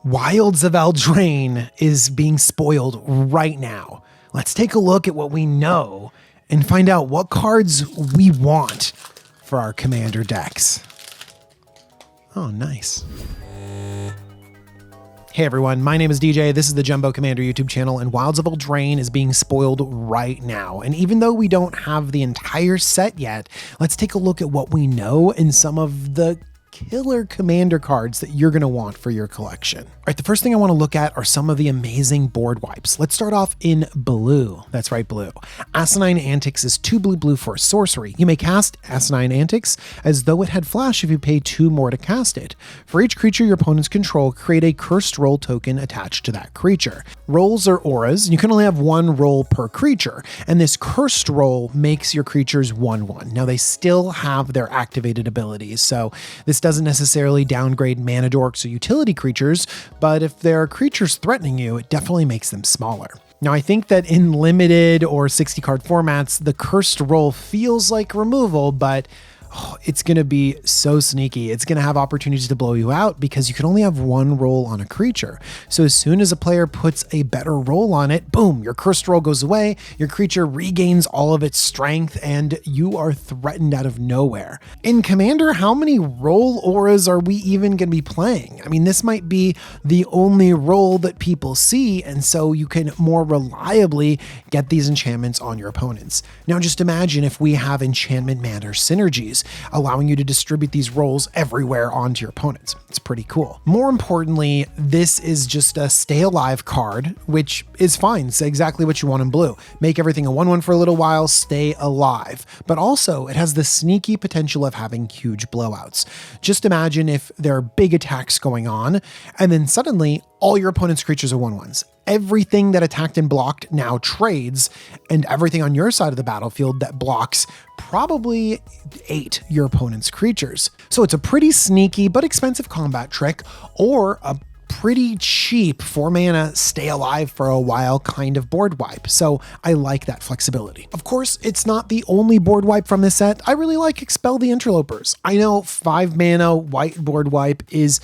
Wilds of Eldraine is being spoiled right now. Let's take a look at what we know and find out what cards we want for our commander decks. Oh, nice. Hey everyone, my name is DJ, this is the Jumbo Commander YouTube channel, and Wilds of Eldraine is being spoiled right now. And even though we don't have the entire set yet, let's take a look at what we know and some of the killer commander cards that you're going to want for your collection. All right, the first thing I want to look at are some of the amazing board wipes. Let's start off in blue. That's right, blue. Asinine Antics is 2 blue for a sorcery. You may cast Asinine Antics as though it had flash if you pay 2 more to cast it. For each creature your opponents control, create a cursed roll token attached to that creature. Rolls are auras, and you can only have 1 roll per creature, and this cursed roll makes your creatures 1/1. Now they still have their activated abilities, so this doesn't necessarily downgrade mana dorks or utility creatures, but if there are creatures threatening you, it definitely makes them smaller. Now, I think that in limited or 60 card formats, the cursed roll feels like removal, but it's going to be so sneaky. It's going to have opportunities to blow you out because you can only have 1 roll on a creature. So as soon as a player puts a better roll on it, boom, your cursed roll goes away, your creature regains all of its strength, and you are threatened out of nowhere. In Commander, how many roll auras are we even going to be playing? I mean, this might be the only roll that people see, and so you can more reliably get these enchantments on your opponents. Now just imagine if we have enchantment mana synergies, allowing you to distribute these rolls everywhere onto your opponents. It's pretty cool. More importantly, this is just a stay alive card, which is fine. It's exactly what you want in blue. Make everything a 1/1 for a little while, stay alive. But also it has the sneaky potential of having huge blowouts. Just imagine if there are big attacks going on, and then suddenly all your opponent's creatures are 1/1s. Everything that attacked and blocked now trades, and everything on your side of the battlefield that blocks probably ate your opponent's creatures. So it's a pretty sneaky but expensive combat trick, or a pretty cheap 4 mana stay alive for a while kind of board wipe. So I like that flexibility. Of course, it's not the only board wipe from this set. I really like Expel the Interlopers. I know 5 mana white board wipe is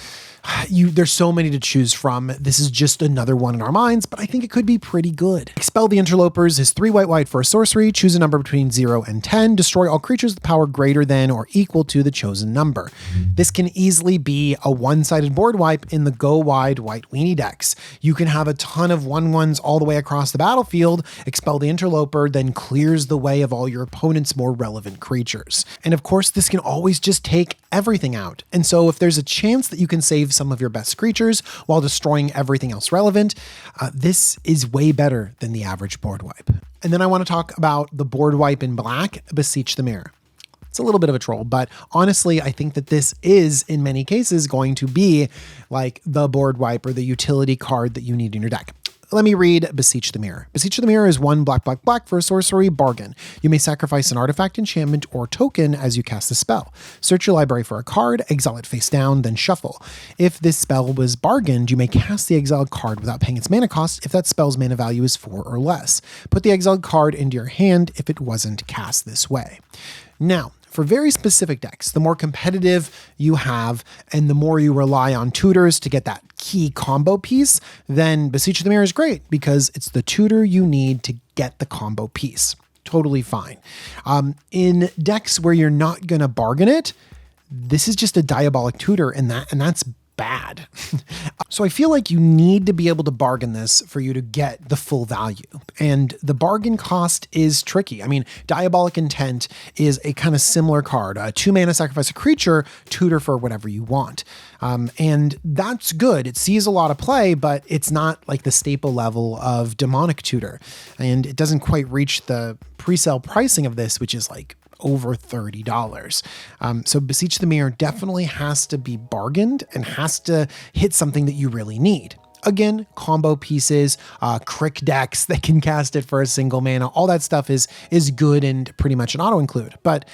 there's so many to choose from. This is just another one in our minds, but I think it could be pretty good. Expel the Interlopers is 3 white for a sorcery. Choose a number between 0 and 10. Destroy all creatures with power greater than or equal to the chosen number. This can easily be a one-sided board wipe in the go wide white weenie decks. You can have a ton of 1/1s all the way across the battlefield. Expel the Interloper then clears the way of all your opponent's more relevant creatures. And of course, this can always just take everything out. And so if there's a chance that you can save some of your best creatures while destroying everything else relevant, this is way better than the average board wipe. And then I want to talk about the board wipe in black, Beseech the Mirror. It's a little bit of a troll, but honestly, I think that this is, in many cases, going to be like the board wipe or the utility card that you need in your deck. Let me read Beseech the Mirror. Beseech the Mirror is 1 black for a sorcery, bargain. You may sacrifice an artifact, enchantment, or token as you cast the spell. Search your library for a card, exile it face down, then shuffle. If this spell was bargained, you may cast the exiled card without paying its mana cost if that spell's mana value is 4 or less. Put the exiled card into your hand if it wasn't cast this way. Now, for very specific decks, the more competitive you have and the more you rely on tutors to get that key combo piece, then Beseech the Mirror is great because it's the tutor you need to get the combo piece. Totally fine. In decks where you're not going to bargain it, this is just a diabolic tutor, and that's bad. So I feel like you need to be able to bargain this for you to get the full value. And the bargain cost is tricky. I mean, Diabolic Intent is a kind of similar card. 2 mana, sacrifice a creature, tutor for whatever you want. And that's good. It sees a lot of play, but it's not like the staple level of Demonic Tutor. And it doesn't quite reach the pre-sale pricing of this, which is like over $30. So Beseech the Mirror definitely has to be bargained and has to hit something that you really need. Again, combo pieces, crick decks that can cast it for a single mana, all that stuff is good and pretty much an auto include. But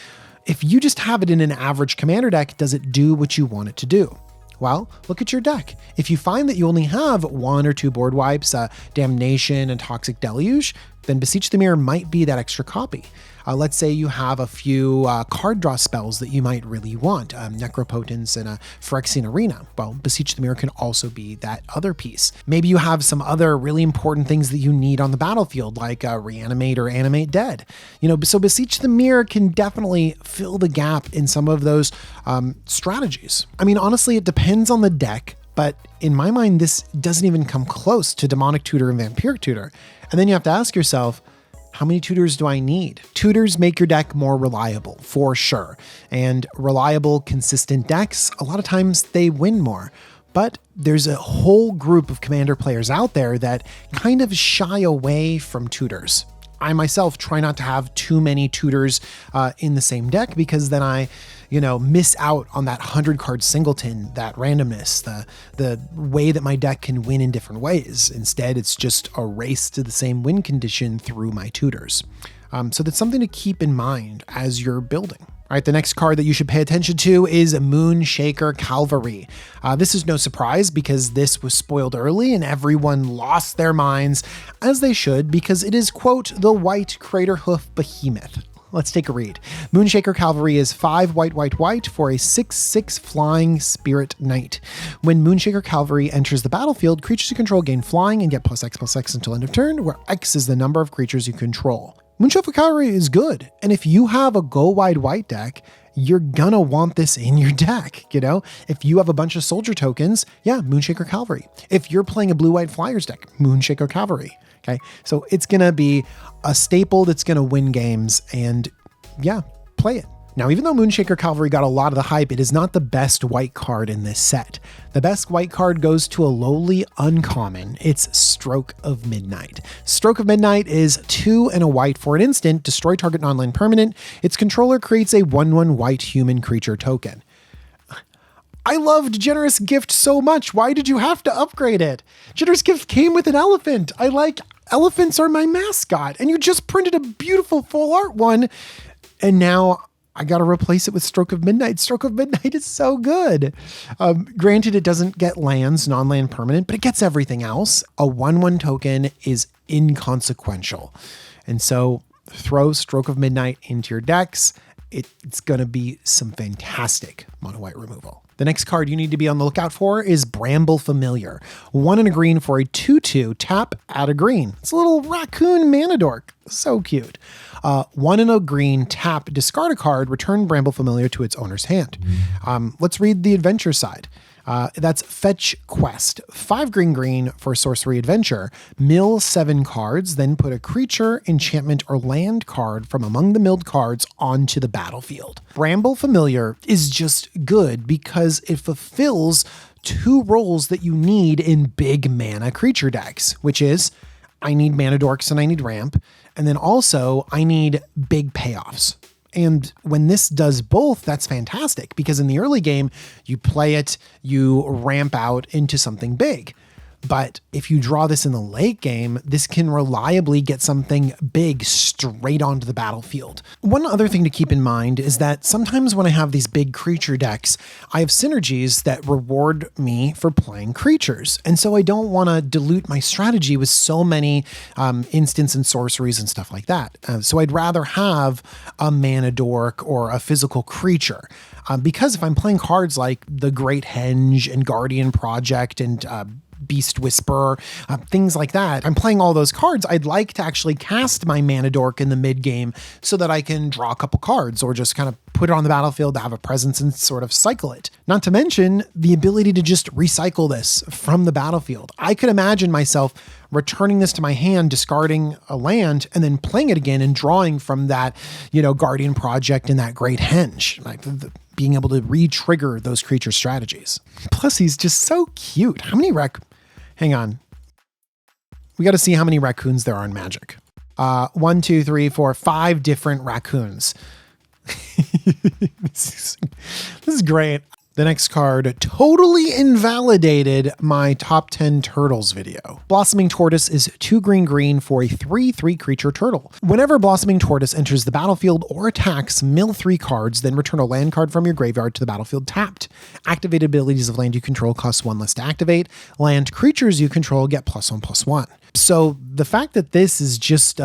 if you just have it in an average commander deck, does it do what you want it to do? Well, look at your deck. If you find that you only have 1 or 2 board wipes, Damnation and Toxic Deluge, then Beseech the Mirror might be that extra copy. Let's say you have a few card draw spells that you might really want, Necropotence and a Phyrexian Arena. Well, Beseech the Mirror can also be that other piece. Maybe you have some other really important things that you need on the battlefield, like Reanimate or Animate Dead. So Beseech the Mirror can definitely fill the gap in some of those strategies. I mean, honestly, it depends on the deck, but in my mind, this doesn't even come close to Demonic Tutor and Vampiric Tutor. And then you have to ask yourself, how many tutors do I need? Tutors make your deck more reliable, for sure. And reliable, consistent decks, a lot of times they win more. But there's a whole group of Commander players out there that kind of shy away from tutors. I myself try not to have too many tutors in the same deck, because then I miss out on that 100 card singleton, that randomness, the way that my deck can win in different ways. Instead, it's just a race to the same win condition through my tutors. So that's something to keep in mind as you're building. All right, the next card that you should pay attention to is Moonshaker Cavalry. This is no surprise, because this was spoiled early and everyone lost their minds, as they should, because it is, quote, the white Craterhoof behemoth. Let's take a read. Moonshaker Cavalry is 5 white, white, white for a 6/6 flying spirit knight. When Moonshaker Cavalry enters the battlefield, creatures you control gain flying and get +X/+X until end of turn, where X is the number of creatures you control. Moonshaker Cavalry is good, and if you have a go wide white deck, you're gonna want this in your deck. If you have a bunch of soldier tokens, yeah, Moonshaker Cavalry. If you're playing a blue-white flyers deck, Moonshaker Cavalry. Okay, so it's gonna be a staple that's gonna win games, and yeah, play it. Now, even though Moonshaker Cavalry got a lot of the hype, it is not the best white card in this set. The best white card goes to a lowly uncommon. It's Stroke of Midnight. Stroke of Midnight is 2 and a white for an instant, destroy target non-land permanent. Its controller creates a 1/1 white human creature token. I loved Generous Gift so much. Why did you have to upgrade it? Generous Gift came with an elephant. Elephants are my mascot, and you just printed a beautiful full art one, and now I got to replace it with Stroke of Midnight. Stroke of Midnight is so good. Granted, it doesn't get lands, non-land permanent, but it gets everything else. A 1/1 token is inconsequential. And so throw Stroke of Midnight into your decks. It's going to be some fantastic mono white removal. The next card you need to be on the lookout for is Bramble Familiar. 1 and a green for a 2/2, tap, add a green. It's a little raccoon mana dork. So cute. 1 and a green, tap, discard a card, return Bramble Familiar to its owner's hand. Let's read the adventure side. That's Fetch Quest. 5 green for sorcery adventure. Mill 7 cards, then put a creature, enchantment, or land card from among the milled cards onto the battlefield. Bramble Familiar is just good because it fulfills 2 roles that you need in big mana creature decks, which is I need mana dorks and I need ramp, and then also I need big payoffs. And when this does both, that's fantastic, because in the early game, you play it, you ramp out into something big. But if you draw this in the late game, this can reliably get something big straight onto the battlefield. One other thing to keep in mind is that sometimes when I have these big creature decks, I have synergies that reward me for playing creatures. And so I don't want to dilute my strategy with so many instants and sorceries and stuff like that. So I'd rather have a mana dork or a physical creature. Because if I'm playing cards like the Great Henge and Guardian Project and Beast Whisperer, things like that. I'm playing all those cards. I'd like to actually cast my Mana Dork in the mid game so that I can draw a couple cards or just kind of put it on the battlefield to have a presence and sort of cycle it. Not to mention the ability to just recycle this from the battlefield. I could imagine myself returning this to my hand, discarding a land, and then playing it again and drawing from that, Guardian Project and that Great Henge. Like being able to re-trigger those creature strategies. Plus, he's just so cute. How many Hang on. We got to see how many raccoons there are in Magic. 1, 2, 3, 4, 5 different raccoons. This is great. The next card totally invalidated my top 10 turtles video. Blossoming Tortoise is 2 green for a 3/3 creature turtle. Whenever Blossoming Tortoise enters the battlefield or attacks, mill 3 cards, then return a land card from your graveyard to the battlefield tapped. Activated abilities of land you control cost 1 less to activate. Land creatures you control get +1/+1. So the fact that this is just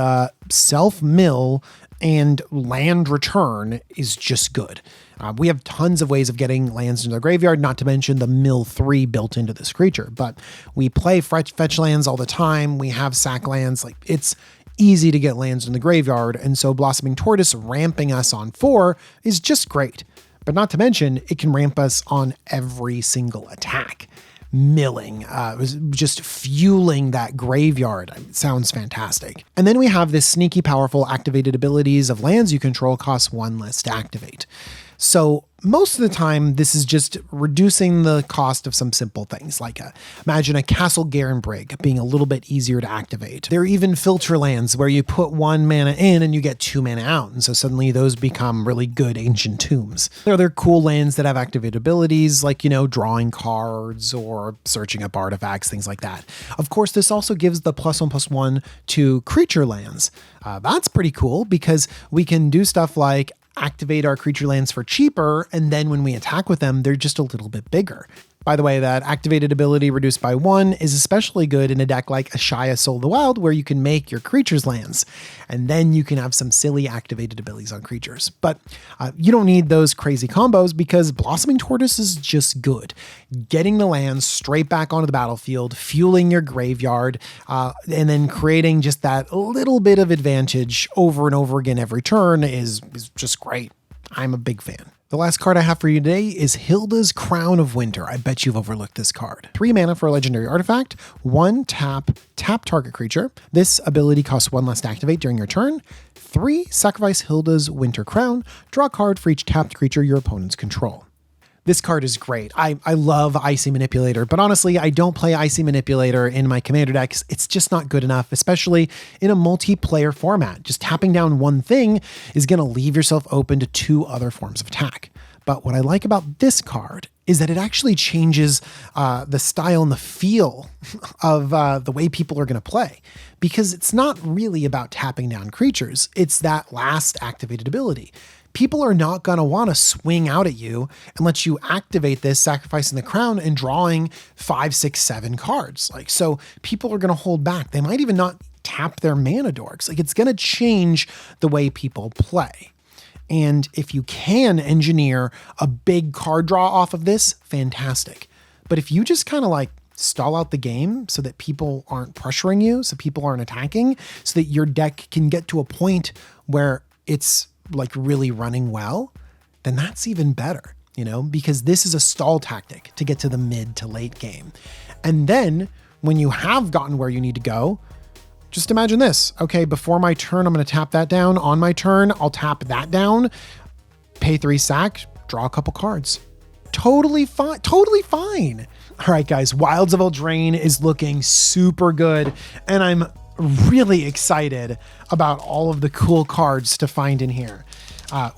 self-mill and land return is just good. We have tons of ways of getting lands into the graveyard, not to mention the mill 3 built into this creature. But we play fetch lands all the time. We have sack lands. Like, it's easy to get lands in the graveyard. And so Blossoming Tortoise ramping us on 4 is just great. But not to mention, it can ramp us on every single attack. Milling, just fueling that graveyard. It sounds fantastic. And then we have this sneaky powerful activated abilities of lands you control cost 1 less to activate. So most of the time, this is just reducing the cost of some simple things, like imagine a Castle Garenbrig being a little bit easier to activate. There are even filter lands where you put 1 mana in and you get 2 mana out, and so suddenly those become really good Ancient Tombs. There are other cool lands that have activated abilities, like, drawing cards or searching up artifacts, things like that. Of course, this also gives the +1/+1 to creature lands. That's pretty cool because we can do stuff like activate our creature lands for cheaper, and then when we attack with them, they're just a little bit bigger. By the way, that activated ability reduced by 1 is especially good in a deck like Ashaya Soul of the Wild, where you can make your creatures lands, and then you can have some silly activated abilities on creatures. But you don't need those crazy combos because Blossoming Tortoise is just good. Getting the lands straight back onto the battlefield, fueling your graveyard, and then creating just that little bit of advantage over and over again every turn is just great. I'm a big fan. The last card I have for you today is Hilda's Crown of Winter. I bet you've overlooked this card. 3 mana for a legendary artifact, 1 tap target creature. This ability costs 1 less to activate during your turn. 3, sacrifice Hilda's Winter Crown. Draw a card for each tapped creature your opponents control. This card is great. I love Icy Manipulator, but honestly, I don't play Icy Manipulator in my commander decks. It's just not good enough, especially in a multiplayer format. Just tapping down one thing is going to leave yourself open to 2 other forms of attack. But what I like about this card is that it actually changes the style and the feel of the way people are going to play, because it's not really about tapping down creatures. It's that last activated ability. People are not going to want to swing out at you and let you activate this, sacrificing the crown and drawing 5, 6, 7 cards. So people are going to hold back. They might even not tap their mana dorks. It's going to change the way people play. And if you can engineer a big card draw off of this, fantastic. But if you just kind of stall out the game so that people aren't pressuring you, so people aren't attacking, so that your deck can get to a point where it's really running well, then that's even better, because this is a stall tactic to get to the mid to late game. And then when you have gotten where you need to go, just imagine this. Okay, before my turn, I'm going to tap that down. On my turn, I'll tap that down, pay 3 sack, draw a couple cards. Totally fine. Totally fine. All right, guys, Wilds of Eldraine is looking super good, and I'm really excited about all of the cool cards to find in here.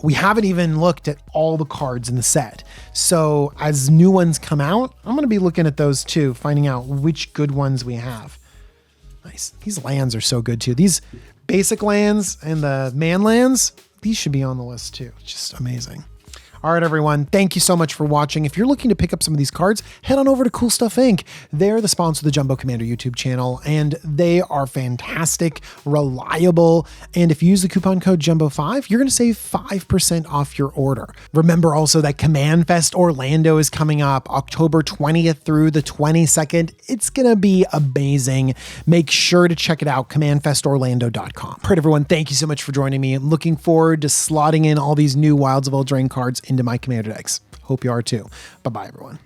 We haven't even looked at all the cards in the set. So as new ones come out, I'm going to be looking at those too, finding out which good ones we have. Nice. These lands are so good too. These basic lands and the man lands, these should be on the list too. Just amazing. All right, everyone. Thank you so much for watching. If you're looking to pick up some of these cards, head on over to Cool Stuff Inc. They're the sponsor of the Jumbo Commander YouTube channel, and they are fantastic, reliable. And if you use the coupon code JUMBO5, you're going to save 5% off your order. Remember also that Command Fest Orlando is coming up October 20th through the 22nd. It's going to be amazing. Make sure to check it out, commandfestorlando.com. All right, everyone. Thank you so much for joining me. I'm looking forward to slotting in all these new Wilds of Eldraine cards into my commander decks. Hope you are too. Bye-bye, everyone.